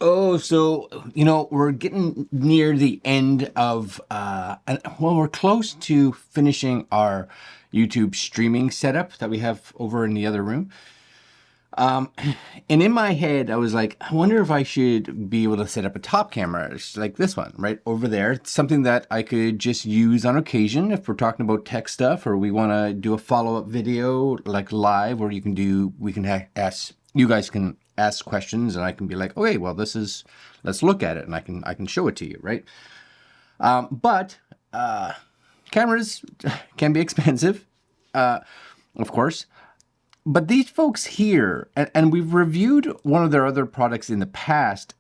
Oh, so, we're getting near the end of, well, we're close to finishing our YouTube streaming setup that we have over in the other room. And in my head, I was like, I wonder if I should be able to set up a top camera like this one right over there. It's something that I could just use on occasion if we're talking about tech stuff, or we want to do a follow-up video like live, where we can ask, you guys can ask questions and I can be like, okay, well, let's look at it, and I can show it to you, right? But cameras can be expensive, of course. But these folks here, and we've reviewed one of their other products in the past.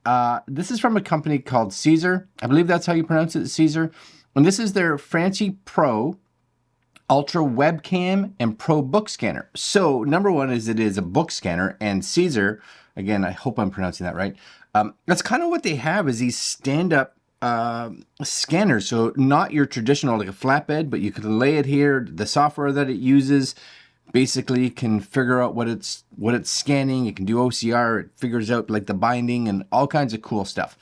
This is from a company called CZUR. I believe that's how you pronounce it, CZUR. And this is their Fancy Pro Ultra Webcam and Pro Book Scanner. So number one is it is a book scanner, and CZUR, again, I hope I'm pronouncing that right. That's kind of what they have, is these stand-up scanners. So not your traditional like a flatbed, but you can lay it here. The software that it uses basically can figure out what it's scanning. You can do OCR. It figures out like the binding and all kinds of cool stuff.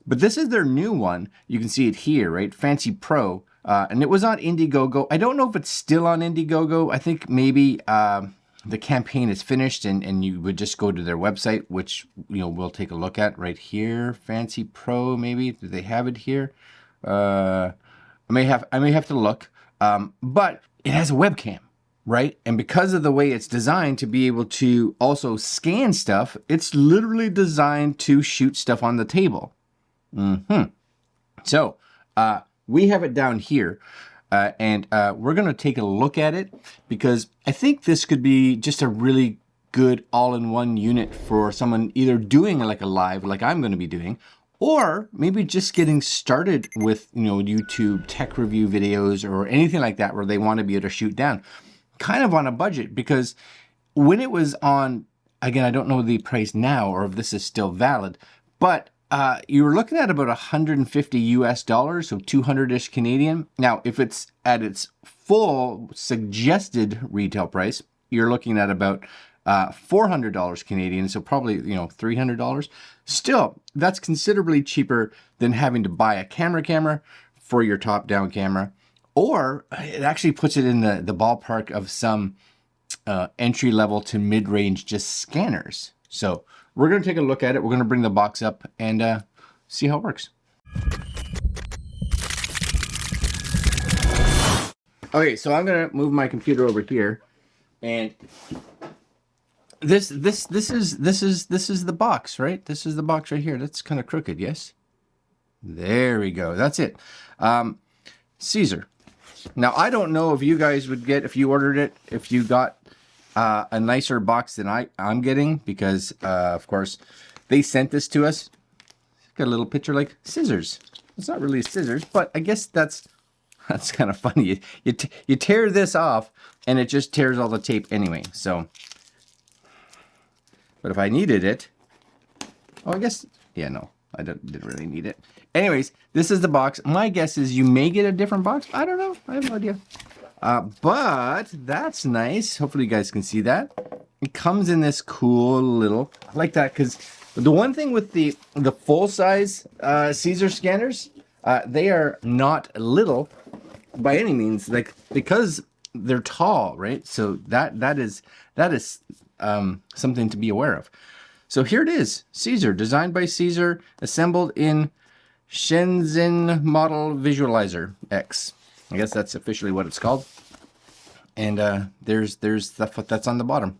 But this is their new one. You can see it here, right? Fancy Pro. And it was on Indiegogo. I don't know if it's still on Indiegogo. I think maybe the campaign is finished and you would just go to their website, which we'll take a look at right here. Fancy Pro, maybe. Do they have it here? I may have to look. But it has a webcam. Right? And because of the way it's designed to be able to also scan stuff, it's literally designed to shoot stuff on the table. So we have it down here, and we're going to take a look at it, because I think this could be just a really good all-in-one unit for someone either doing like a live like I'm going to be doing, or maybe just getting started with YouTube tech review videos or anything like that, where they want to be able to shoot down kind of on a budget. Because when it was on, again, I don't know the price now or if this is still valid, but you were looking at about $150 US, so 200-ish Canadian. Now, if it's at its full suggested retail price, you're looking at about $400 Canadian, so probably $300. Still, that's considerably cheaper than having to buy a camera for your top-down camera. Or it actually puts it in the ballpark of some entry-level to mid-range just scanners. So we're going to take a look at it. We're going to bring the box up and see how it works. Okay, so I'm going to move my computer over here, and this is the box, right? This is the box right here. That's kind of crooked, yes? There we go. That's it. CZUR. Now, I don't know if you guys would get, if you ordered it, if you got a nicer box than I'm getting, because, of course, they sent this to us. It's got a little picture like scissors. It's not really scissors, but I guess that's kind of funny. You tear this off, and it just tears all the tape anyway. So, but if I needed it, oh, I guess, yeah, no. I didn't really need it. Anyways, this is the box. My guess is you may get a different box. I don't know. I have no idea. But that's nice. Hopefully you guys can see that. It comes in this cool little... I like that, because the one thing with the full-size CZUR scanners, they are not little by any means, like, because they're tall, right? So that is something to be aware of. So here it is, CZUR, designed by CZUR, assembled in Shenzhen Model Visualizer X. I guess that's officially what it's called. And there's stuff that's on the bottom.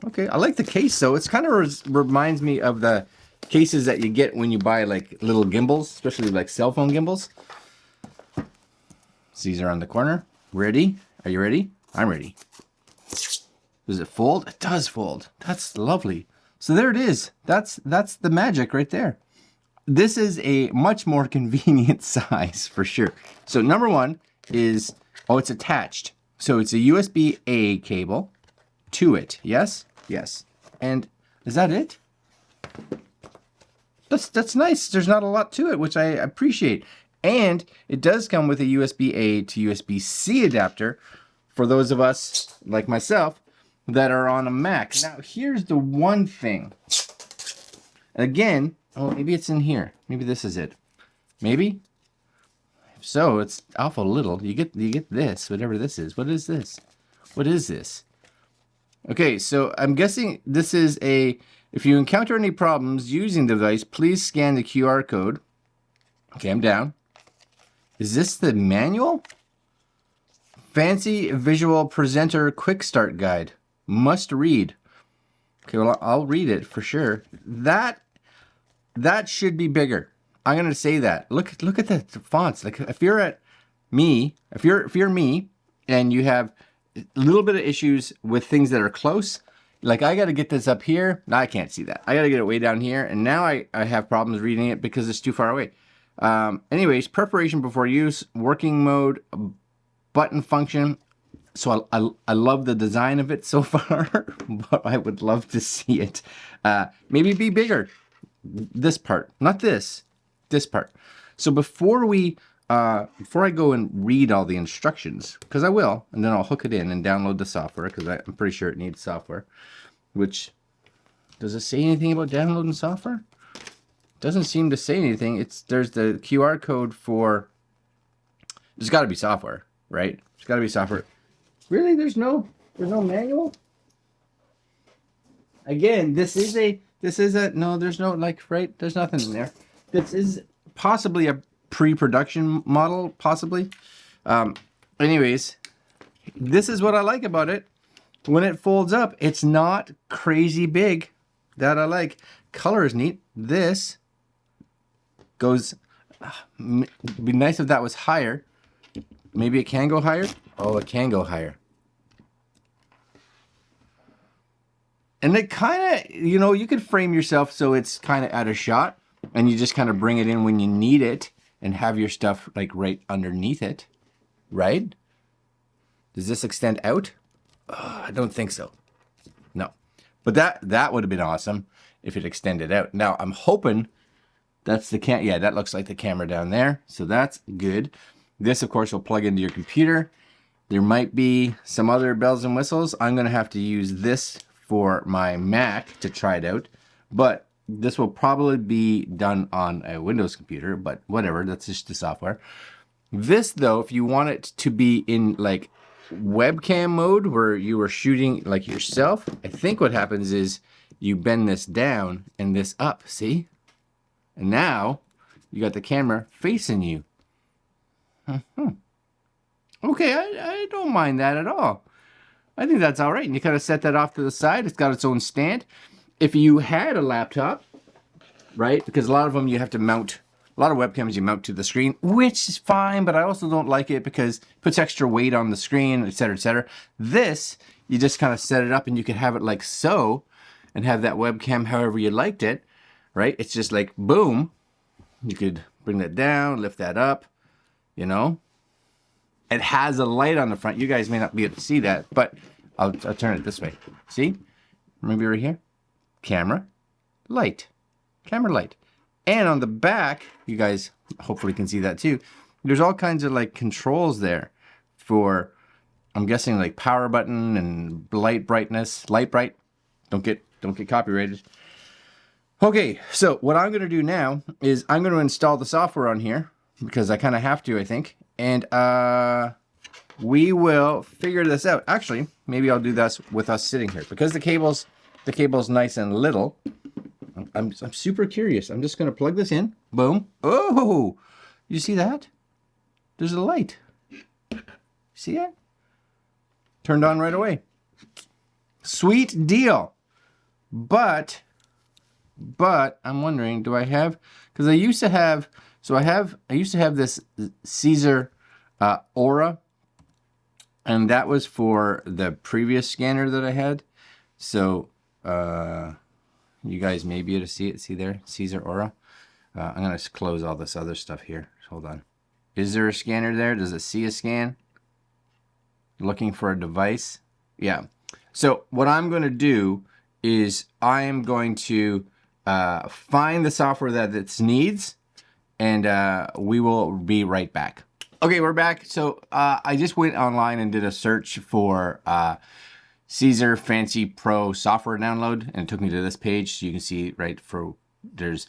Okay, I like the case, though. It's kind of reminds me of the cases that you get when you buy like little gimbals, especially like cell phone gimbals. CZUR on the corner. Ready? Are you ready? I'm ready. Does it fold? It does fold. That's lovely. So there it is. That's the magic right there. This is a much more convenient size for sure. So number one is, oh, it's attached. So it's a USB-A cable to it. Yes? Yes. And is that it? That's nice. There's not a lot to it, which I appreciate. And it does come with a USB-A to USB-C adapter for those of us like myself that are on a Mac. Now, here's the one thing, Again, oh, maybe it's in here. Maybe this is it. Maybe? If so, it's awful little. You get this, whatever this is. What is this? What is this? Okay, so I'm guessing this is a, if you encounter any problems using the device, please scan the QR code. Okay, I'm down. Is this the manual? Fancy Visual Presenter Quick Start Guide. Must read. Okay, well, I'll read it for sure. That should be bigger. I'm gonna say that. Look at the fonts. Like if you're me and you have a little bit of issues with things that are close, like I gotta get this up here. Now I can't see that. I gotta get it way down here, and now I have problems reading it because it's too far away. Anyways, preparation before use, working mode, button function. So I love the design of it so far, but I would love to see it maybe be bigger. This part, not this part. So before I go and read all the instructions, because I will, and then I'll hook it in and download the software, because I'm pretty sure it needs software. Which, does it say anything about downloading software? Doesn't seem to say anything. There's the QR code for. There's got to be software, right? There's got to be software. Really? There's no manual? Again, this is a no, there's no, like, right? There's nothing in there. This is possibly a pre-production model, possibly. Anyways, this is what I like about it. When it folds up, it's not crazy big. That I like. Color is neat. This goes, it'd be nice if that was higher. Maybe it can go higher. Oh, it can go higher. And it kind of, you could frame yourself so it's kind of out of shot, and you just kind of bring it in when you need it and have your stuff like right underneath it, right? Does this extend out? Oh, I don't think so. No. But that would have been awesome if it extended out. Now, I'm hoping that's the yeah, that looks like the camera down there. So that's good. This, of course, will plug into your computer. There might be some other bells and whistles. I'm going to have to use this for my Mac to try it out, but this will probably be done on a Windows computer, but whatever, that's just the software. This, though, if you want it to be in like webcam mode where you are shooting like yourself, I think what happens is you bend this down and this up, see? And now you got the camera facing you. Okay, I don't mind that at all. I think that's all right. And you kind of set that off to the side. It's got its own stand. If you had a laptop, right? Because a lot of them you have to mount, a lot of webcams you mount to the screen, which is fine, but I also don't like it because it puts extra weight on the screen, etc., etc. This, you just kind of set it up and you can have it like so and have that webcam however you liked it, right? It's just like, boom. You could bring that down, lift that up, It has a light on the front. You guys may not be able to see that, but I'll turn it this way. See? Maybe right here. Camera, light. Camera, light. And on the back, you guys hopefully can see that too. There's all kinds of like controls there for, I'm guessing like power button and light brightness. Light bright. Don't get copyrighted. Okay, so what I'm going to do now is I'm going to install the software on here because I kind of have to, I think. And we will figure this out. Actually, maybe I'll do this with us sitting here because the cable's nice and little. I'm super curious. I'm just going to plug this in. Boom. Oh, you see that? There's a light. See it? Turned on right away. Sweet deal. But I'm wondering, do I have? Because I used to have. So I used to have this CZUR Aura, and that was for the previous scanner that I had. So you guys may be able to see it. See there, CZUR Aura. I'm gonna close all this other stuff here. Hold on. Is there a scanner there? Does it see a scan? Looking for a device. Yeah. So what I'm going to do is I am going to find the software that it needs. And we will be right back. Okay, we're back. So I just went online and did a search for CZUR Fancy Pro software download, and it took me to this page. So you can see right for There's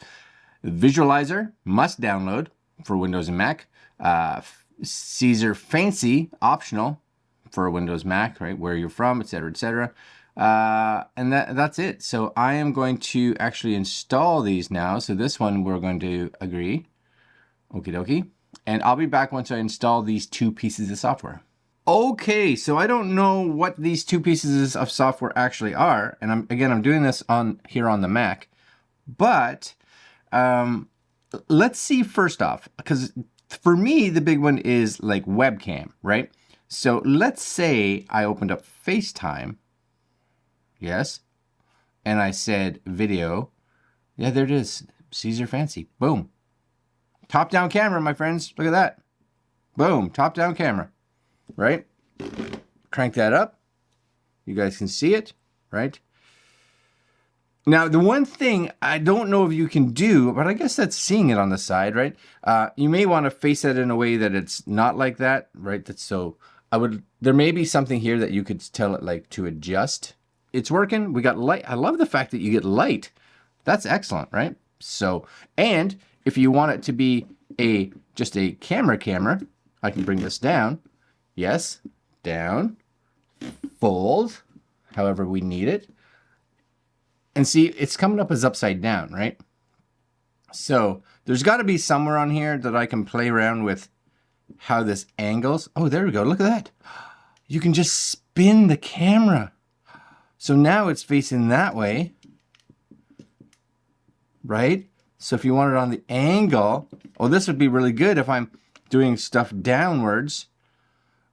Visualizer, must download for Windows and Mac. CZUR Fancy, optional for Windows Mac, right? Where you're from, etc., etc. And that's it. So I am going to actually install these now. So this one we're going to agree. Okie dokie. And I'll be back once I install these two pieces of software. Okay, so I don't know what these two pieces of software actually are. And I'm doing this here on the Mac. But let's see first off, because for me, the big one is like webcam, right? So let's say I opened up FaceTime. Yes. And I said video. Yeah, there it is. CZUR Fancy. Boom. Top-down camera, my friends. Look at that. Boom. Top-down camera. Right? Crank that up. You guys can see it, right? Now, the one thing I don't know if you can do, but I guess that's seeing it on the side, right? You may want to face it in a way that it's not like that, right? There may be something here that you could tell it like to adjust. It's working. We got light. I love the fact that you get light. That's excellent, right? So, and if you want it to be just a camera, I can bring this down. Yes, down, fold, however we need it. And see, it's coming up as upside down, right? So there's got to be somewhere on here that I can play around with how this angles. Oh, there we go. Look at that. You can just spin the camera. So now it's facing that way, right? So if you want it on the angle, oh, this would be really good if I'm doing stuff downwards.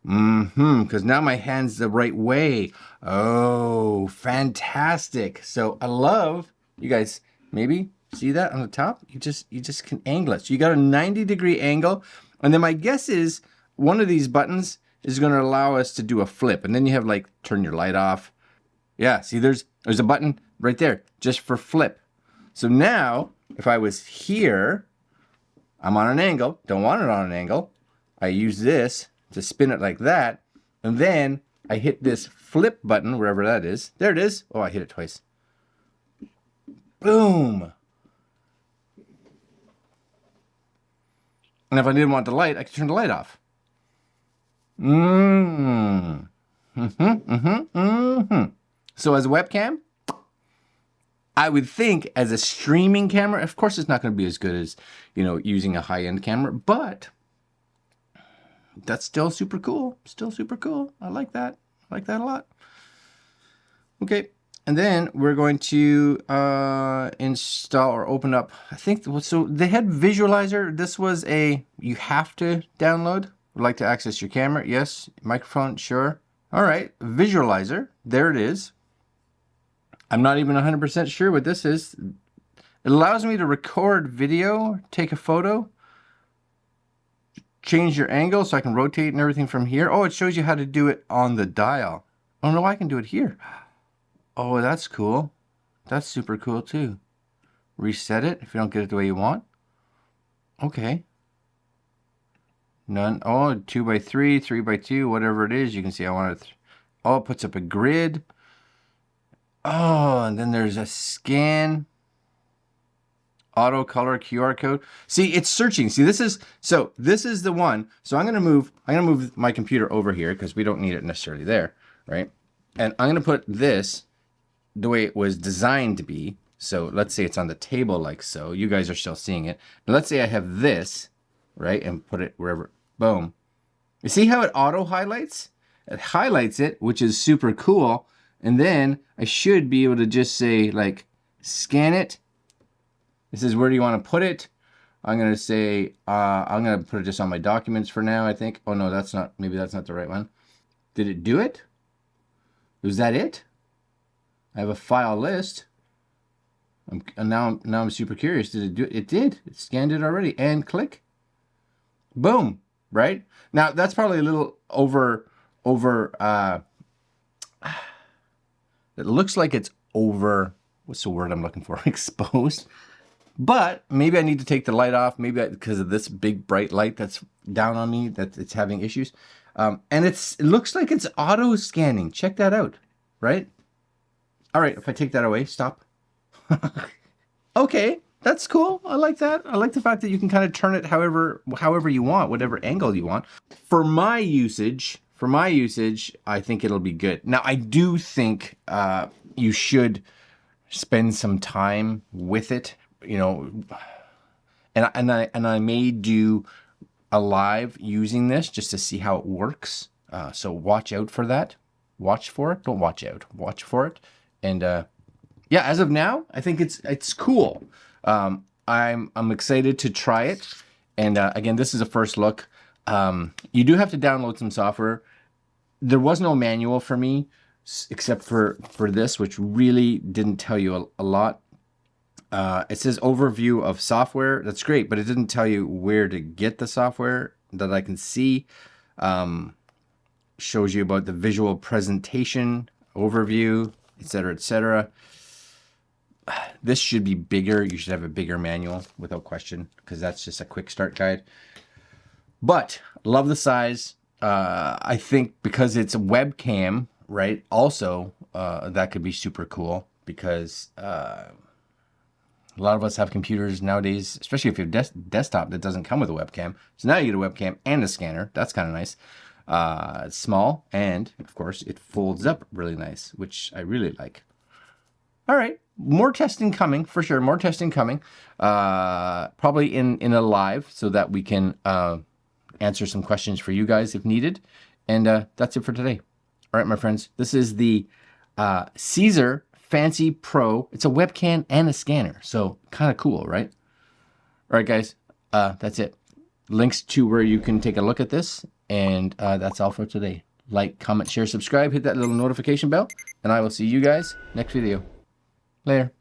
Because now my hand's the right way. Oh, fantastic. So I love, you guys maybe see that on the top? You just can angle it. So you got a 90-degree angle. And then my guess is one of these buttons is going to allow us to do a flip. And then you have like turn your light off. Yeah, see there's a button right there just for flip. So now if I was here, I'm on an angle, don't want it on an angle. I use this to spin it like that, and then I hit this flip button, wherever that is. There it is. Oh, I hit it twice. Boom. And if I didn't want the light, I could turn the light off. So as a webcam, I would think as a streaming camera, of course it's not going to be as good as, using a high-end camera, but that's still super cool. Still super cool. I like that. I like that a lot. Okay. And then we're going to install or open up, I think, so they had Visualizer. This was you have to download. Would like to access your camera. Yes. Microphone. Sure. All right. Visualizer. There it is. I'm not even 100% sure what this is. It allows me to record video, take a photo, change your angle so I can rotate and everything from here. Oh, it shows you how to do it on the dial. Oh no, I can do it here. Oh, that's cool. That's super cool too. Reset it if you don't get it the way you want. Okay. None. Oh, 2x3, 3x2, whatever it is. You can see I want it. Oh, it puts up a grid. Oh, and then there's a scan. Auto color QR code. See, it's searching. See, this is the one. So I'm gonna move my computer over here because we don't need it necessarily there, right? And I'm gonna put this the way it was designed to be. So let's say it's on the table like so. You guys are still seeing it. But let's say I have this, right? And put it wherever. Boom. You see how it auto highlights? It highlights it, which is super cool. And then I should be able to just say like scan it. This is where do you want to put it? I'm going to say, I'm going to put it just on my documents for now, I think. Oh, no, maybe that's not the right one. Did it do it? Was that it? I have a file list. Now I'm super curious. Did it do it? It did. It scanned it already. And click. Boom. Right? Now, that's probably a little it looks like it's over, what's the word I'm looking for? Exposed. But maybe I need to take the light off, maybe because of this big bright light that's down on me, that it's having issues. And it looks like it's auto scanning. Check that out, right? All right, if I take that away, stop. Okay, That's cool. I like that. I like the fact that you can kind of turn it however you want, whatever angle you want. For my usage, I think it'll be good. Now, I do think you should spend some time with it, you know, and I may do a live using this just to see how it works. So watch out for that. Watch for it. Don't watch out. Watch for it. And yeah, as of now, I think it's cool. I'm excited to try it. And again, this is a first look. You do have to download some software. There was no manual for me except for this, which really didn't tell you a lot. It says overview of software. That's great, but it didn't tell you where to get the software that I can see. Shows you about the visual presentation, overview, etc., etc. This should be bigger. You should have a bigger manual without question, because that's just a quick start guide. But love the size. I think because it's a webcam, right? Also, that could be super cool, because a lot of us have computers nowadays, especially if you have desktop that doesn't come with a webcam. So now you get a webcam and a scanner. That's kind of nice. It's small, and of course it folds up really nice, which I really like. All right, more testing coming for sure. More testing coming, probably in a live, so that we can answer some questions for you guys if needed. And that's it for today. All right, my friends, this is the CZUR Fancy Pro. It's a webcam and a scanner, so kind of cool, right? All right, guys, that's it. Links to where you can take a look at this, and that's all for today. Like, comment, share, subscribe, hit that little notification bell, and I will see you guys next video. Later.